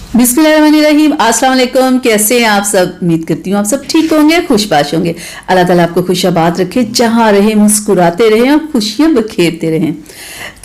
बिस्मिल्लाहिर्रहमानिर्रहीम। अस्सलाम वालेकुम। कैसे हैं आप सब? उम्मीद करती हूँ आप सब ठीक होंगे, खुशबाश होंगे। अल्लाह ताला आपको खुशाबाद रखे, जहाँ रहे मुस्कुराते रहें और खुशियाँ बखेरते रहें।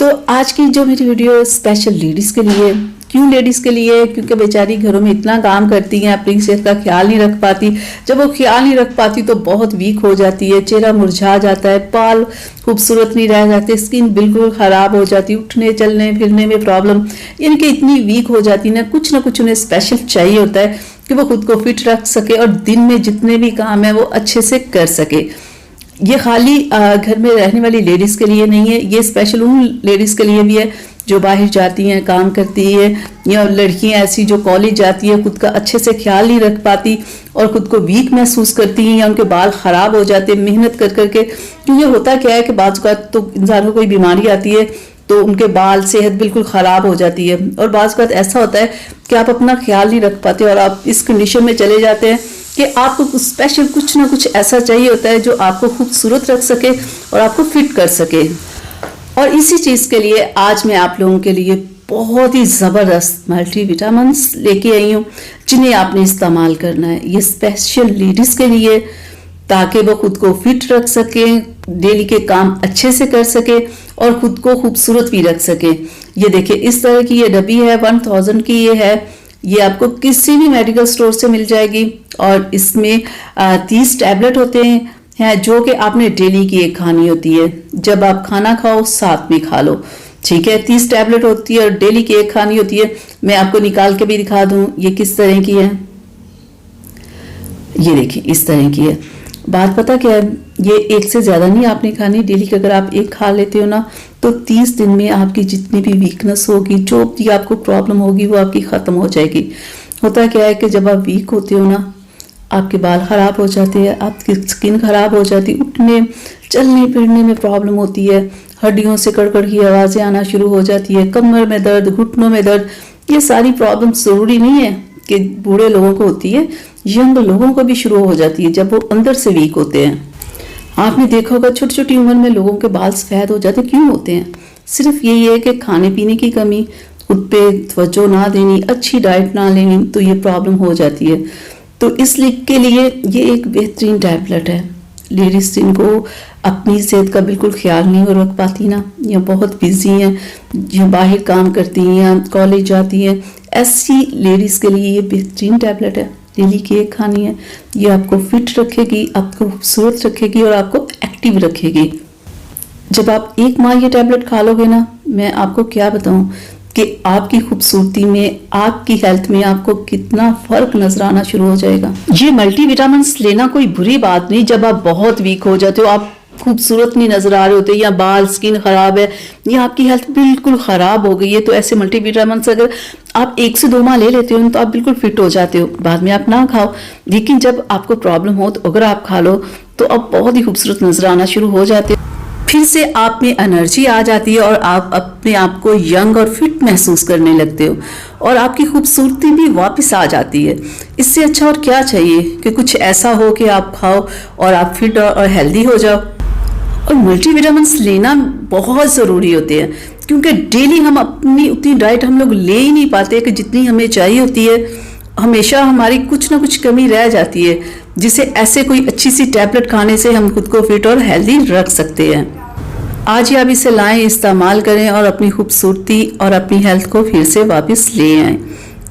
तो आज की जो मेरी वीडियो स्पेशल लेडीज़ के लिए। क्यों लेडीज़ के लिए? क्योंकि बेचारी घरों में इतना काम करती हैं, अपनी सेहत का ख्याल नहीं रख पाती। जब वो ख्याल नहीं रख पाती तो बहुत वीक हो जाती है, चेहरा मुरझा जाता है, बाल खूबसूरत नहीं रह जाते, स्किन बिल्कुल ख़राब हो जाती, उठने चलने फिरने में प्रॉब्लम, इनकी इतनी वीक हो जाती ना कुछ उन्हें स्पेशल चाहिए होता है कि वो खुद को फिट रख सके और दिन में जितने भी काम है वो अच्छे से कर सके। ये खाली घर में रहने वाली लेडीज़ के लिए नहीं है, ये स्पेशल उन लेडीज़ के लिए भी है जो बाहर जाती हैं, काम करती है, या लड़कियां ऐसी जो कॉलेज जाती है, खुद का अच्छे से ख्याल नहीं रख पाती और खुद को वीक महसूस करती हैं, या उनके बाल ख़राब हो जाते हैं मेहनत कर करके। क्योंकि होता क्या है कि बाज़ औक़ात तो इंसान को कोई बीमारी आती है तो उनके बाल सेहत बिल्कुल ख़राब हो जाती है, और बाज़ औक़ात ऐसा होता है कि आप अपना ख्याल नहीं रख पाते और आप इस कंडीशन में चले जाते हैं कि आपको स्पेशल कुछ ना कुछ ऐसा चाहिए होता है जो आपको खूबसूरत रख सके और आपको फिट कर सके। और इसी चीज़ के लिए आज मैं आप लोगों के लिए बहुत ही ज़बरदस्त मल्टीविटामिन्स लेके आई हूँ, जिन्हें आपने इस्तेमाल करना है। ये स्पेशल लेडीज़ के लिए, ताकि वो खुद को फिट रख सकें, डेली के काम अच्छे से कर सके और खुद को खूबसूरत भी रख सके। ये देखिए, इस तरह की ये डब्बी है, 1000 की ये है। ये आपको किसी भी मेडिकल स्टोर से मिल जाएगी और इसमें 30 टैबलेट होते हैं जो कि आपने डेली की एक खानी होती है। जब आप खाना खाओ साथ में खा लो, ठीक है। 30 टैबलेट होती है और डेली की एक खानी होती है। मैं आपको निकाल के भी दिखा दूं ये किस तरह की है। ये देखिए, इस तरह की है। बात पता क्या है, ये एक से ज़्यादा नहीं आपने खानी डेली की। अगर आप एक खा लेते हो ना तो 30 दिन में आपकी जितनी भी वीकनेस होगी, जो भी आपको प्रॉब्लम होगी, वो आपकी ख़त्म हो जाएगी। होता क्या है कि जब आप वीक होते हो ना, आपके बाल ख़राब हो जाते हैं, आपकी स्किन ख़राब हो जाती है, उठने चलने फिरने में प्रॉब्लम होती है, हड्डियों से कड़कड़ की आवाज़ें आना शुरू हो जाती है, कमर में दर्द, घुटनों में दर्द। ये सारी प्रॉब्लम ज़रूरी नहीं है कि बूढ़े लोगों को होती है, यंग लोगों को भी शुरू हो जाती है जब वो अंदर से वीक होते हैं। आपने देखा होगा छोटी छोटी उम्र में लोगों के बाल सफ़ेद हो जाते। क्यों होते हैं? सिर्फ यही है कि खाने पीने की कमी, खुद पे तवज्जो ना देनी, अच्छी डाइट ना लेनी, तो ये प्रॉब्लम हो जाती है। तो इसलिए के लिए ये एक बेहतरीन टैबलेट है। लेडीज़ जिनको अपनी सेहत का बिल्कुल ख्याल नहीं रख पाती ना, या बहुत बिजी हैं, या बाहर काम करती हैं, या कॉलेज जाती हैं, ऐसी लेडीज़ के लिए ये बेहतरीन टैबलेट है। डेली की एक खानी है। ये आपको फिट रखेगी, आपको खूबसूरत रखेगी और आपको एक्टिव रखेगी। जब आप एक माह ये टैबलेट खा लोगे ना, मैं आपको क्या बताऊं कि आपकी खूबसूरती में, आपकी हेल्थ में आपको कितना फ़र्क नजर आना शुरू हो जाएगा। ये मल्टीविटामिन्स लेना कोई बुरी बात नहीं। जब आप बहुत वीक हो जाते हो, आप खूबसूरत नहीं नजर आ रहे होते, या बाल स्किन खराब है, या आपकी हेल्थ बिल्कुल ख़राब हो गई है, तो ऐसे मल्टीविटामिन्स अगर आप 1 से 2 माह ले लेते हो तो आप बिल्कुल फिट हो जाते हो। बाद में आप ना खाओ, लेकिन जब आपको प्रॉब्लम हो तो अगर आप खा लो तो आप बहुत ही खूबसूरत नजर आना शुरू हो जाते हो। फिर से आप में एनर्जी आ जाती है और आप अपने आप को यंग और फिट महसूस करने लगते हो, और आपकी खूबसूरती भी वापस आ जाती है। इससे अच्छा और क्या चाहिए कि कुछ ऐसा हो कि आप खाओ और आप फिट और हेल्दी हो जाओ। और मल्टीविटामिन्स लेना बहुत ज़रूरी होते हैं, क्योंकि डेली हम अपनी उतनी डाइट हम लोग ले ही नहीं पाते कि जितनी हमें चाहिए होती है। हमेशा हमारी कुछ ना कुछ कमी रह जाती है, जिसे ऐसे कोई अच्छी सी टैबलेट खाने से हम खुद को फिट और हेल्दी रख सकते हैं। आज ही आप इसे लाएं, इस्तेमाल करें और अपनी खूबसूरती और अपनी हेल्थ को फिर से वापस ले आएं,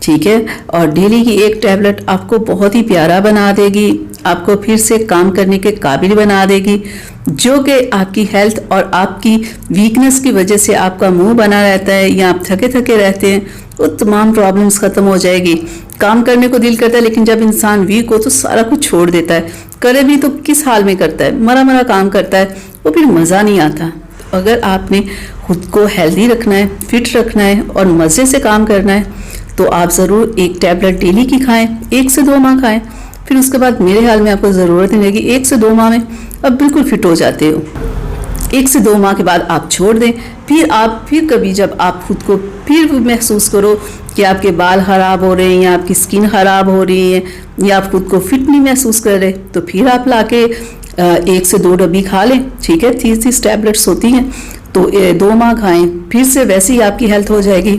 ठीक है। और डेली की एक टैबलेट आपको बहुत ही प्यारा बना देगी, आपको फिर से काम करने के काबिल बना देगी। जो कि आपकी हेल्थ और आपकी वीकनेस की वजह से आपका मुंह बना रहता है, या आप थके थके रहते हैं, वो तमाम प्रॉब्लम्स ख़त्म हो जाएगी। काम करने को दिल करता है, लेकिन जब इंसान वीक हो तो सारा कुछ छोड़ देता है। करे भी तो किस हाल में करता है, मरा मरा काम करता है, वो फिर मज़ा नहीं आता। अगर आपने खुद को हेल्दी रखना है, फिट रखना है और मज़े से काम करना है, तो आप ज़रूर एक टैबलेट डेली की खाएं, 1 से 2 माह खाएं। फिर उसके बाद मेरे ख्याल में आपको ज़रूरत नहीं रहेगी। 1 से 2 माह में अब बिल्कुल फिट हो जाते हो। 1 से 2 माह के बाद आप छोड़ दें। फिर कभी जब आप खुद को फिर महसूस करो कि आपके बाल ख़राब हो रहे हैं, या आपकी स्किन ख़राब हो रही है, या आप खुद को फिट नहीं महसूस कर रहे, तो फिर आप लाके 1 से 2 डब्बी खा लें, ठीक है, 30 टैबलेट्स होती हैं, तो 2 माह खाएं, फिर से वैसे ही आपकी हेल्थ हो जाएगी।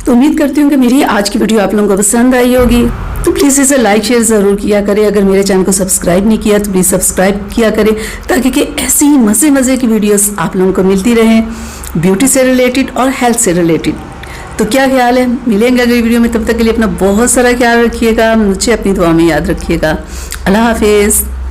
तो उम्मीद करती हूँ कि मेरी आज की वीडियो आप लोगों को पसंद आई होगी। तो प्लीज़ इसे लाइक शेयर ज़रूर किया करें। अगर मेरे चैनल को सब्सक्राइब नहीं किया तो प्लीज़ सब्सक्राइब किया करें, ताकि कि ऐसी ही मज़े की वीडियोस आप लोगों को मिलती रहें, ब्यूटी से रिलेटेड और हेल्थ से रिलेटेड। तो क्या ख्याल है, मिलेंगे अगली वीडियो में। तब तक के लिए अपना बहुत सारा ख्याल रखिएगा, मुझे अपनी दुआ में याद रखिएगा। अल्लाह हाफिज़।